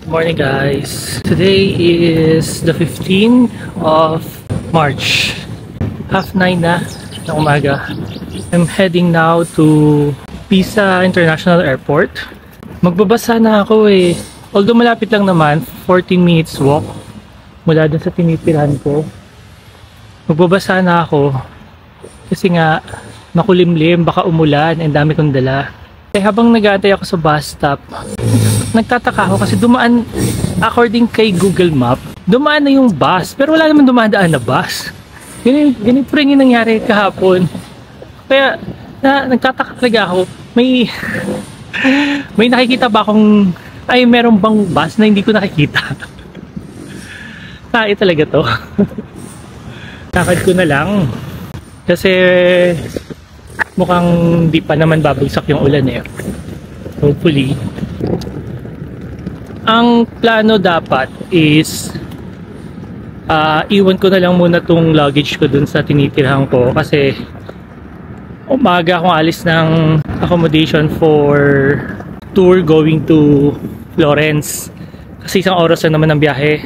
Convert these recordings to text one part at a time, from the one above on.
Morning guys. Today is the 15th of March. 9:30 na ng umaga. I'm heading now to Pisa International Airport. Magbabasa na ako eh. Although malapit lang naman, 14 minutes walk mula dun sa tinitirahan ko. Magbabasa na ako kasi nga makulimlim, baka umulan, and dami kong dala. Kaya habang nag-aantay ako sa bus stop, nagtataka ako kasi dumaan, according kay Google Map, dumaan na yung bus, pero wala naman dumadaan na bus. Ganito rin yung nangyari kahapon. Kaya nagtataka talaga ako, may nakikita ba akong, meron bang bus na hindi ko nakikita? Tayo talaga to. Lakad ko na lang kasi mukhang di pa naman babagsak yung ulan eh. Hopefully. Ang plano dapat is iwan ko na lang muna tong luggage ko dun sa tinitirhan ko kasi umaga akong alis ng accommodation for tour going to Florence. Kasi isang oras na naman ang biyahe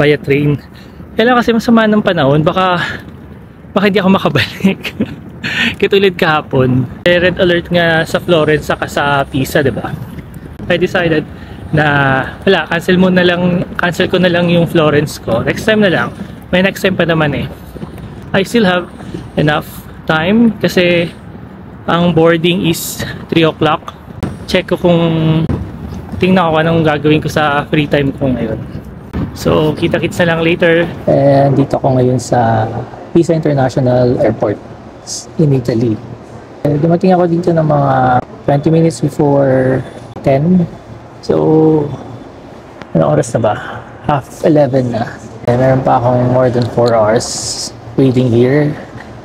via train. Kailan kasi masama ng panahon, baka hindi ako makabalik. Katulad kahapon, red alert nga sa Florence saka sa Pisa, diba? I decided na cancel ko na lang yung Florence ko. Next time na lang. May next time pa naman eh. I still have enough time kasi ang boarding is 3 o'clock. Check ko tingnan ko anong gagawin ko sa free time ko ngayon. So, kita-kits na lang later. And dito ako ngayon sa Pisa International Airport in Italy. Dumating ako dito ng mga 20 minutes before 10. So, anong oras na ba? 11:30 na. Meron pa akong more than 4 hours waiting here.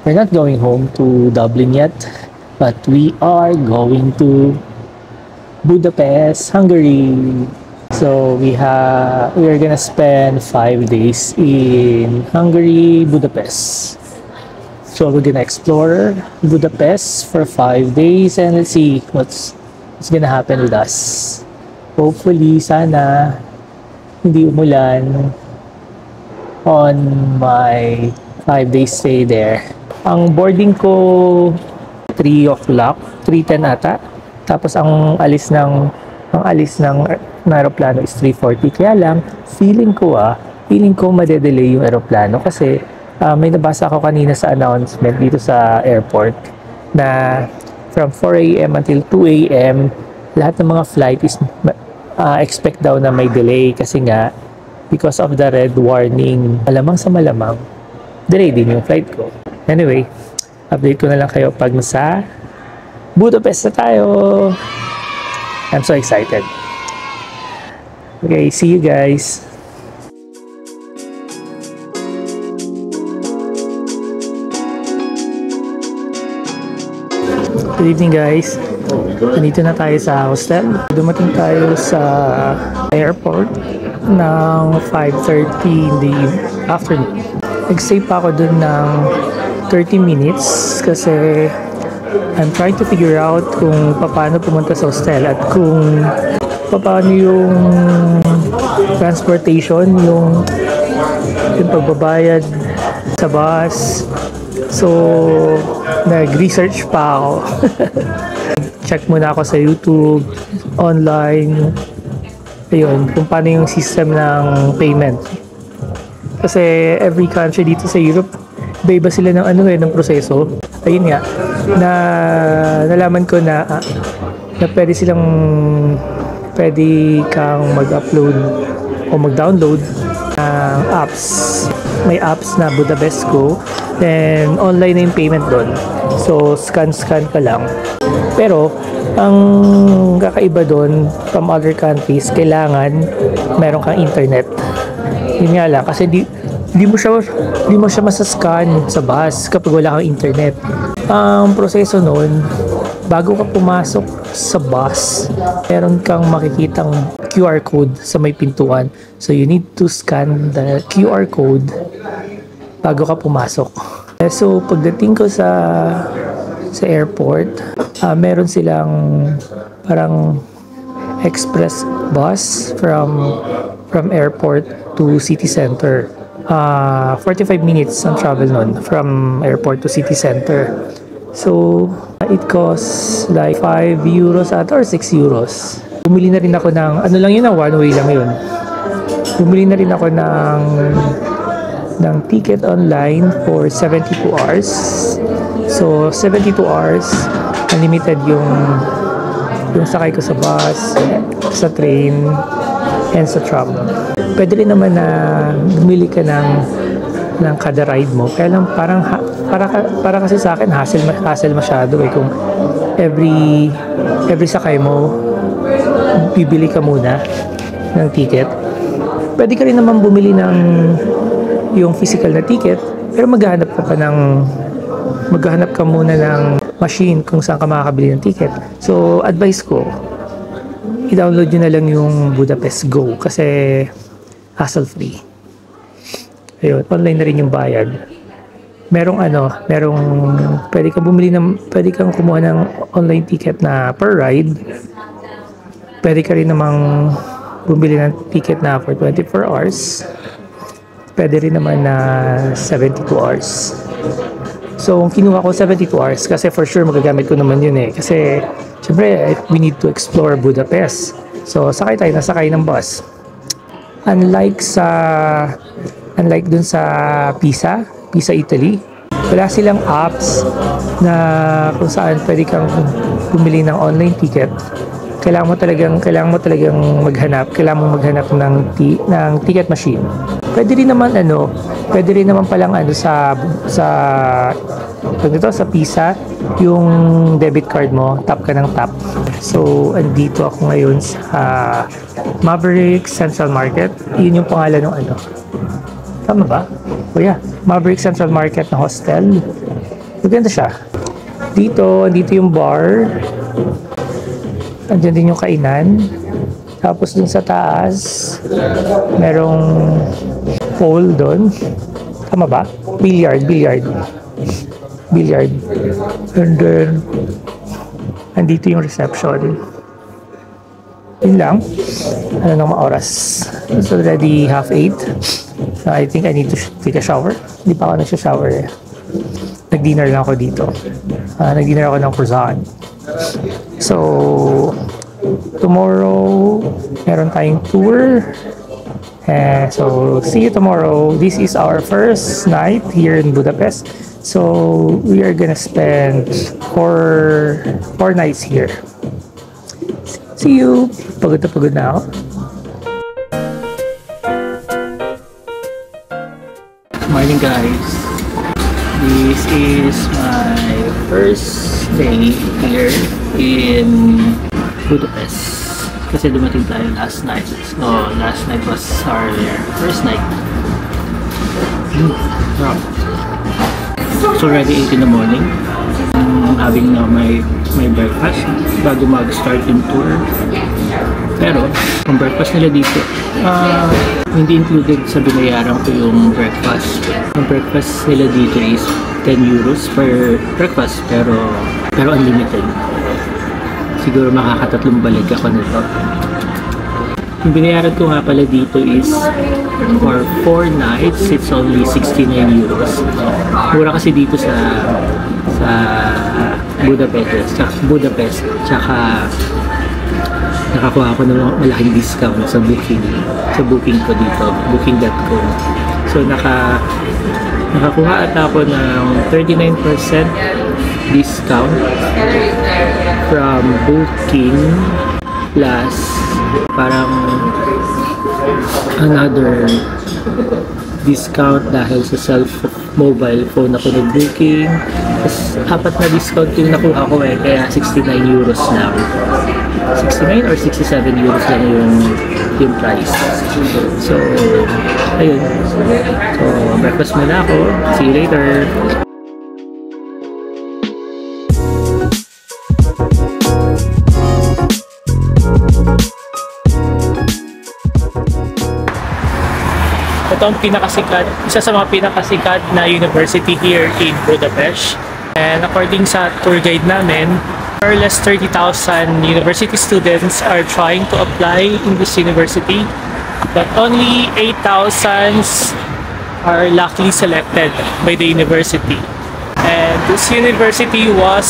We're not going home to Dublin yet, but we are going to Budapest, Hungary. So we are gonna spend 5 days in Hungary, Budapest. So we're gonna explore Budapest for 5 days and let's see what's gonna happen with us. Hopefully, sana hindi umulan on my 5 days stay there. Ang boarding ko 3 o'clock, 3:10 ata. Tapos ang alis ng aeroplano is 3:40. Kaya lang, feeling ko madedelay yung aeroplano kasi may nabasa ako kanina sa announcement dito sa airport na from 4 a.m. until 2 a.m. lahat ng mga flight is expect daw na may delay kasi nga because of the red warning, malamang sa malamang delay din yung flight ko. Anyway, update ko na lang kayo pag nasa Budapest na tayo. I'm so excited. Okay, see you guys. Good evening guys. Nandito na tayo sa hostel. Dumating tayo sa airport ng 5:30 in the afternoon. Nag-stay pa ako dun ng 30 minutes kasi I'm trying to figure out kung paano pumunta sa hostel at kung paano yung transportation, yung pagbabayad sa bus. So, nag-research pa ako. Check muna ako sa YouTube, online, ayun, kung paano yung system ng payment. Kasi every country dito sa Europe, iba sila ng ng proseso. Ayun nga, nalaman ko na pwede kang mag-upload o mag-download ng apps. May apps na Budapest Go, then online na yung payment doon. So, scan ka lang. Pero, ang kakaiba doon from other countries, kailangan meron kang internet. Yun nga lang, kasi di mo siya masascan sa bus kapag wala kang internet. Ang proseso noon, bago ka pumasok sa bus, meron kang makikitang QR code sa may pintuan. So you need to scan the QR code bago ka pumasok. So pagdating ko sa airport, meron silang parang express bus from airport to city center. 45 minutes ang travel nun from airport to city center. So, it costs like 5 euros or 6 euros. Bumili na rin ako ng, ano lang yun, one way lang yun. Bumili na rin ako ng ticket online for 72 hours. So, 72 hours, unlimited yung sakay ko sa bus, sa train, and sa tram. Pwede rin naman na bumili ka ng kada ride mo. Kaya lang para kasi sa akin hassle masyado eh, kung every sakay mo bibili ka muna ng ticket. Pwede ka rin naman bumili ng yung physical na ticket, pero maghahanap ka muna ng machine kung saan ka makakabili ng ticket. So advice ko, i-download nyo na lang yung Budapest Go kasi hassle free. Ayun, online na rin yung bayad. Pwede kang kumuha ng online ticket na per ride. Pwede ka rin namang bumili ng ticket na for 24 hours. Pwede rin naman na 72 hours. So, kinuha ko 72 hours kasi for sure magagamit ko naman yun eh. Kasi, syempre, we need to explore Budapest. So, nasakay ng bus. Unlike dun sa Pisa, Italy, wala silang apps na kung saan pwede kang bumili ng online ticket. Kailangan mo talagang maghanap ng ticket machine. Pwede rin naman palang sa Pisa, yung debit card mo, tap ka ng tap. So, andito ako ngayon sa Maverick Central Market. Yun yung pangalan ng Tama ba? O yeah, Maverick Central Market na hostel. Maganda siya. Andito yung bar. Andiyan din yung kainan. Tapos dun sa taas, merong pole doon. Tama ba? Billiard. And then, andito yung reception. Yun lang. Ano nang oras? It's already 7:30. So I think I need to take a shower. Hindi pa ako nagsha-shower eh. Nag-dinner lang ako dito. Nag-dinner ako ng croissant. So, tomorrow, meron tayong tour. So, see you tomorrow. This is our first night here in Budapest. So, we are gonna spend four nights here. See you! Pagod na ako. Morning guys! This is my first day here in Budapest. Kasi dumating tayo last night. So, last night was our first night. So, already 8 in the morning. I'm having now my breakfast bago mag-start yung tour. Pero, ang breakfast nila dito, hindi included sa binayaran ko yung breakfast. Ang breakfast nila dito is 10 euros per breakfast, pero unlimited. Siguro makakatatlong balik ako nito. Yung binayaran ko nga pala dito is for 4 nights, it's only 69 euros. Mura kasi dito sa Budapest, tsaka nakakuha ako ng malaking discount sa booking ko dito, booking.com. So nakakuha ata ako ng 39% discount from booking plus parang another discount dahil sa mobile phone ako nag-booking. Tapos apat na discount yung nakuha ko eh, kaya 69 euros lang. 69 or 67 euros lang yung price. So, ayun. So, breakfast muna ako. See you later. Ito ang isa sa mga pinakasikat na university here in Budapest. And according sa tour guide namin, More or less 30,000 university students are trying to apply in this university, but only 8,000 are luckily selected by the university. And this university was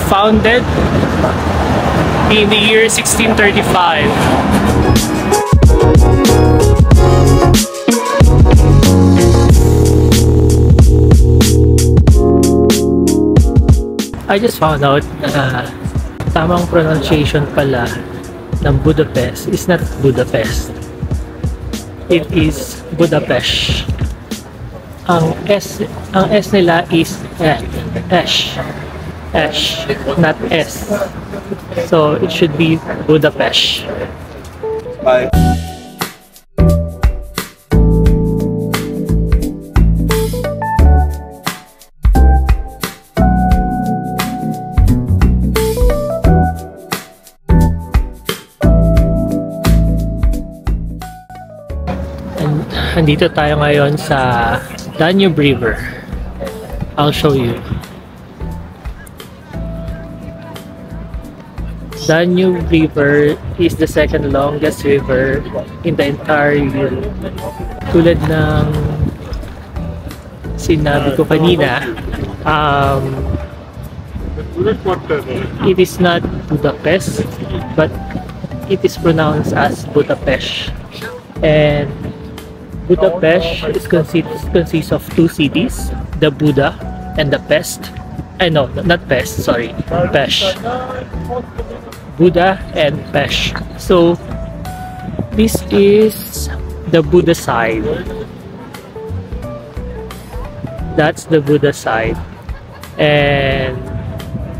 founded in the year 1635. I just found out tamang pronunciation pala ng Budapest is not Budapest. It is Budapest. Ang S nila is Esh, not S. So it should be Budapest. Bye. Andito tayo ngayon sa Danube River. I'll show you. Danube River is the second longest river in the entire Europe. Tulad ng sinabi ko kanina, it is not Budapest, but it is pronounced as Budapest. And Budapest consists of two cities, the Buda and the Pest. No, not Pest, sorry, Pest. Buda and Pest. So, this is the Buda side. That's the Buda side. And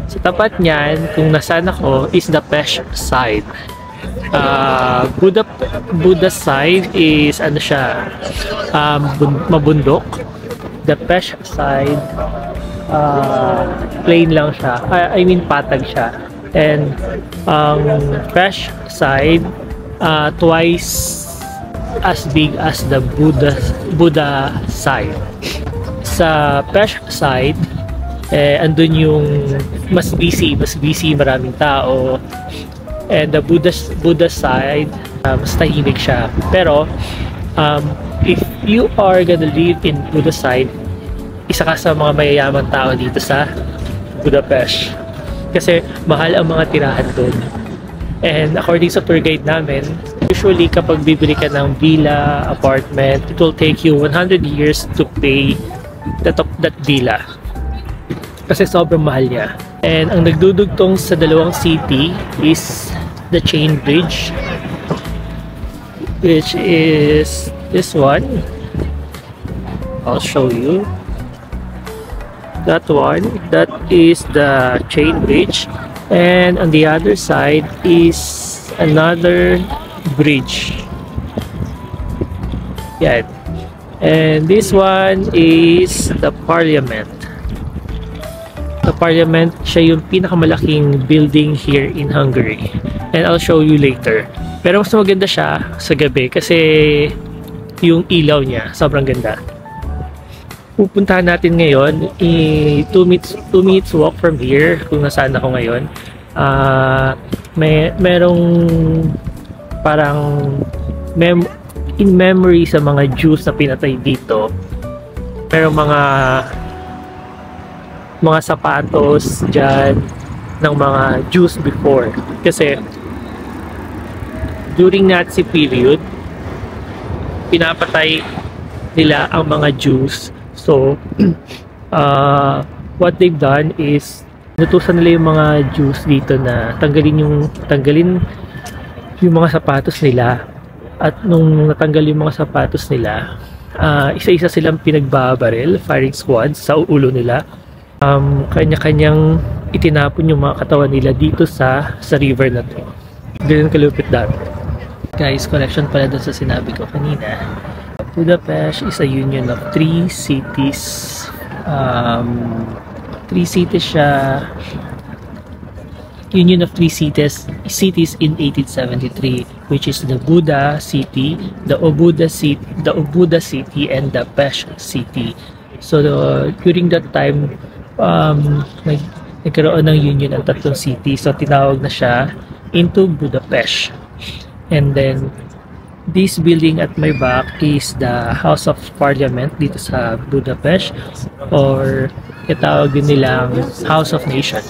sa tapat niyan, kung nasaan ako, is the Pest side. Buda side is ano siya, mabundok. The Pest side, plain lang siya. I mean patag siya. And Pest side, twice as big as the Buda side. Sa Pest side, andun yung mas busy, maraming tao. And the Buda side, mas tahimik siya. Pero if you are gonna live in Buda side, isa ka sa mga mayayamang tao dito sa Budapest. Kasi mahal ang mga tirahan doon. And according sa tour guide namin, usually kapag bibili ka ng villa, apartment, it will take you 100 years to pay that villa. Kasi sobrang mahal niya. And ang nagdudugtong sa dalawang city is the chain bridge, which is this one. I'll show you. That one, that is the chain bridge. And on the other side is another bridge. Yeah. And this one is the Parliament. The Parliament, siya yung pinakamalaking building here in Hungary. And I'll show you later. Pero mas maganda siya sa gabi kasi yung ilaw niya, sobrang ganda. Pupuntahan natin ngayon, 2 minutes walk from here, kung nasaan ako ngayon. Merong parang in memory sa mga Jews na pinatay dito. Merong mga sapatos dyan ng mga Jews before. Kasi during Nazi period, pinapatay nila ang mga Jews. So, what they've done is inutusan nila yung mga Jews dito na tanggalin yung mga sapatos nila. At nung natanggal yung mga sapatos nila, isa-isa silang pinagbabaril, firing squads sa ulo nila. Kanya-kanyang itinapon yung mga katawan nila dito sa river na to. Ganun kalupit dati. Guys, connection pala dun sa sinabi ko kanina. Budapest is a union of 3 cities. 3 cities siya. Union of 3 cities in 1873, which is the Buda city, the Obuda city, and the Pest city. So during that time, nagkaroon ng union ang tatlong city. So tinawag na siya into Budapest. And then this building at my back is the House of Parliament dito sa Budapest, or itawag din nilang House of Nation.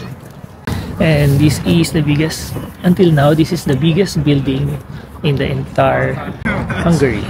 And this is the biggest, until now, this is the biggest building in the entire Hungary.